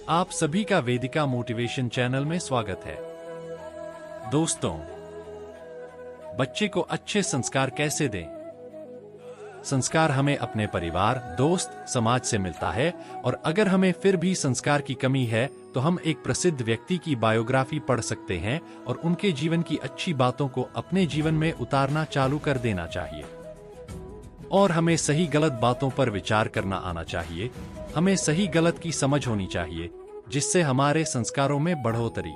आप सभी का वेदिका मोटिवेशन चैनल में स्वागत है। दोस्तों, बच्चे को अच्छे संस्कार कैसे दें? संस्कार हमें अपने परिवार, दोस्त, समाज से मिलता है और अगर हमें फिर भी संस्कार की कमी है तो हम एक प्रसिद्ध व्यक्ति की बायोग्राफी पढ़ सकते हैं और उनके जीवन की अच्छी बातों को अपने जीवन में उतारना चालू कर देना चाहिए। और हमें सही गलत बातों पर विचार करना आना चाहिए। हमें सही गलत की समझ होनी चाहिए जिससे हमारे संस्कारों में बढ़ोतरी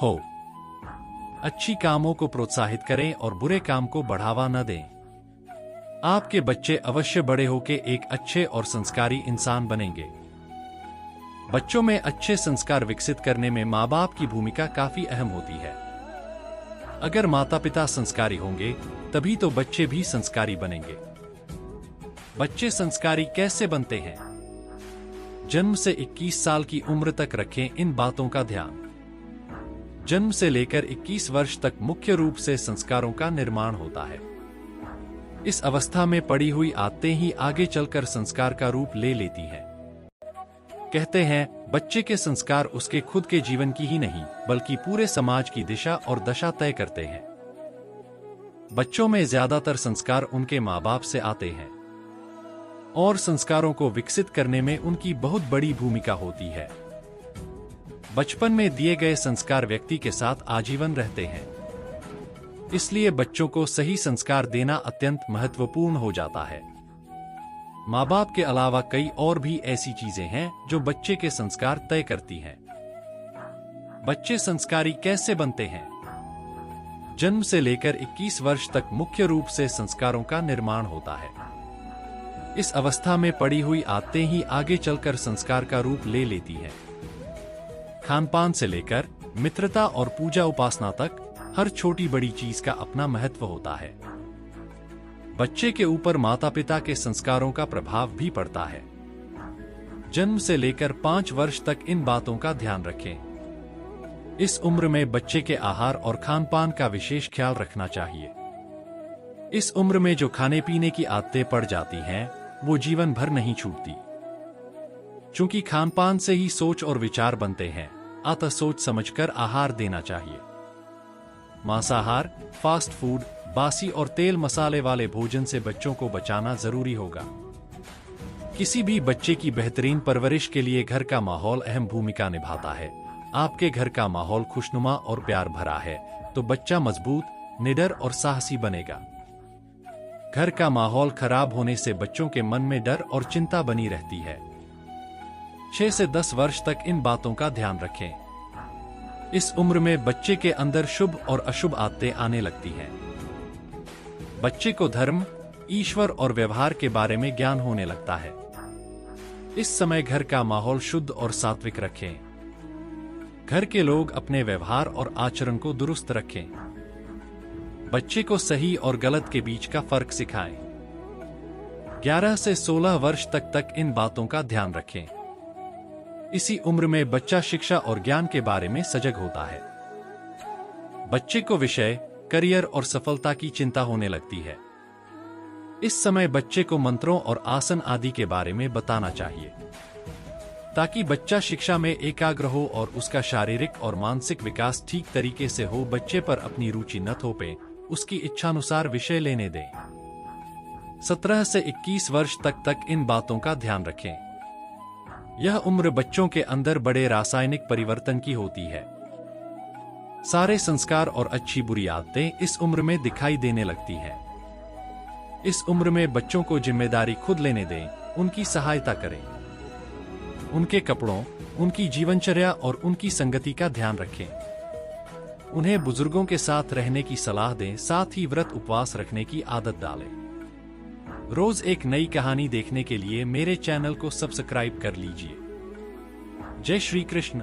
हो। अच्छी कामों को प्रोत्साहित करें और बुरे काम को बढ़ावा न दें। आपके बच्चे अवश्य बड़े होकर एक अच्छे और संस्कारी इंसान बनेंगे। बच्चों में अच्छे संस्कार विकसित करने में माँ बाप की भूमिका काफी अहम होती है। अगर माता पिता संस्कारी होंगे तभी तो बच्चे भी संस्कारी बनेंगे। बच्चे संस्कारी कैसे बनते हैं? जन्म से 21 साल की उम्र तक रखें इन बातों का ध्यान। जन्म से लेकर 21 वर्ष तक मुख्य रूप से संस्कारों का निर्माण होता है। इस अवस्था में पड़ी हुई आदतें ही आगे चलकर संस्कार का रूप ले लेती हैं। कहते हैं, बच्चे के संस्कार उसके खुद के जीवन की ही नहीं बल्कि पूरे समाज की दिशा और दशा तय करते हैं। बच्चों में ज्यादातर संस्कार उनके माँ बाप से आते हैं और संस्कारों को विकसित करने में उनकी बहुत बड़ी भूमिका होती है। बचपन में दिए गए संस्कार व्यक्ति के साथ आजीवन रहते हैं। इसलिए बच्चों को सही संस्कार देना अत्यंत महत्वपूर्ण हो जाता है। माँ बाप के अलावा कई और भी ऐसी चीजें हैं जो बच्चे के संस्कार तय करती हैं। बच्चे संस्कारी कैसे बनते हैं? जन्म से लेकर 21 वर्ष तक मुख्य रूप से संस्कारों का निर्माण होता है। इस अवस्था में पड़ी हुई आदतें ही आगे चलकर संस्कार का रूप ले लेती हैं। खानपान से लेकर मित्रता और पूजा उपासना तक हर छोटी बड़ी चीज का अपना महत्व होता है। बच्चे के ऊपर माता पिता के संस्कारों का प्रभाव भी पड़ता है। जन्म से लेकर 5 वर्ष तक इन बातों का ध्यान रखें। इस उम्र में बच्चे के आहार और खानपान का विशेष ख्याल रखना चाहिए। इस उम्र में जो खाने पीने की आदतें पड़ जाती हैं, वो जीवन भर नहीं छूटती। चूंकि खानपान से ही सोच और विचार बनते हैं, अतः सोच समझकर आहार देना चाहिए। मांसाहार, फास्ट फूड, बासी और तेल मसाले वाले भोजन से बच्चों को बचाना जरूरी होगा। किसी भी बच्चे की बेहतरीन परवरिश के लिए घर का माहौल अहम भूमिका निभाता है। आपके घर का माहौल खुशनुमा और प्यार भरा है तो बच्चा मजबूत, निडर और साहसी बनेगा। घर का माहौल खराब होने से बच्चों के मन में डर और चिंता बनी रहती है। 6 से 10 वर्ष तक इन बातों का ध्यान रखें। इस उम्र में बच्चे के अंदर शुभ और अशुभ आदतें आने लगती हैं। बच्चे को धर्म, ईश्वर और व्यवहार के बारे में ज्ञान होने लगता है। इस समय घर का माहौल शुद्ध और सात्विक रखें। घर के लोग अपने व्यवहार और आचरण को दुरुस्त रखें। बच्चे को सही और गलत के बीच का फर्क सिखाएं। 11 से 16 वर्ष तक इन बातों का ध्यान रखें। इसी उम्र में बच्चा शिक्षा और ज्ञान के बारे में सजग होता है। बच्चे को विषय, करियर और सफलता की चिंता होने लगती है। इस समय बच्चे को मंत्रों और आसन आदि के बारे में बताना चाहिए ताकि बच्चा शिक्षा में एकाग्र हो और उसका शारीरिक और मानसिक विकास ठीक तरीके से हो। बच्चे पर अपनी रुचि न थोपें, उसकी इच्छानुसार विषय लेने दें। 17 से 21 वर्ष तक इन बातों का ध्यान रखें। यह उम्र बच्चों के अंदर बड़े रासायनिक परिवर्तन की होती है। सारे संस्कार और अच्छी बुरी आदतें इस उम्र में दिखाई देने लगती हैं। इस उम्र में बच्चों को जिम्मेदारी खुद लेने दें, उनकी सहायता करें। उनके कपड़ों, उनकी जीवनचर्या और उनकी संगति का ध्यान रखें। उन्हें बुजुर्गों के साथ रहने की सलाह दें, साथ ही व्रत उपवास रखने की आदत डालें। रोज एक नई कहानी देखने के लिए मेरे चैनल को सब्सक्राइब कर लीजिए। जय श्री कृष्ण।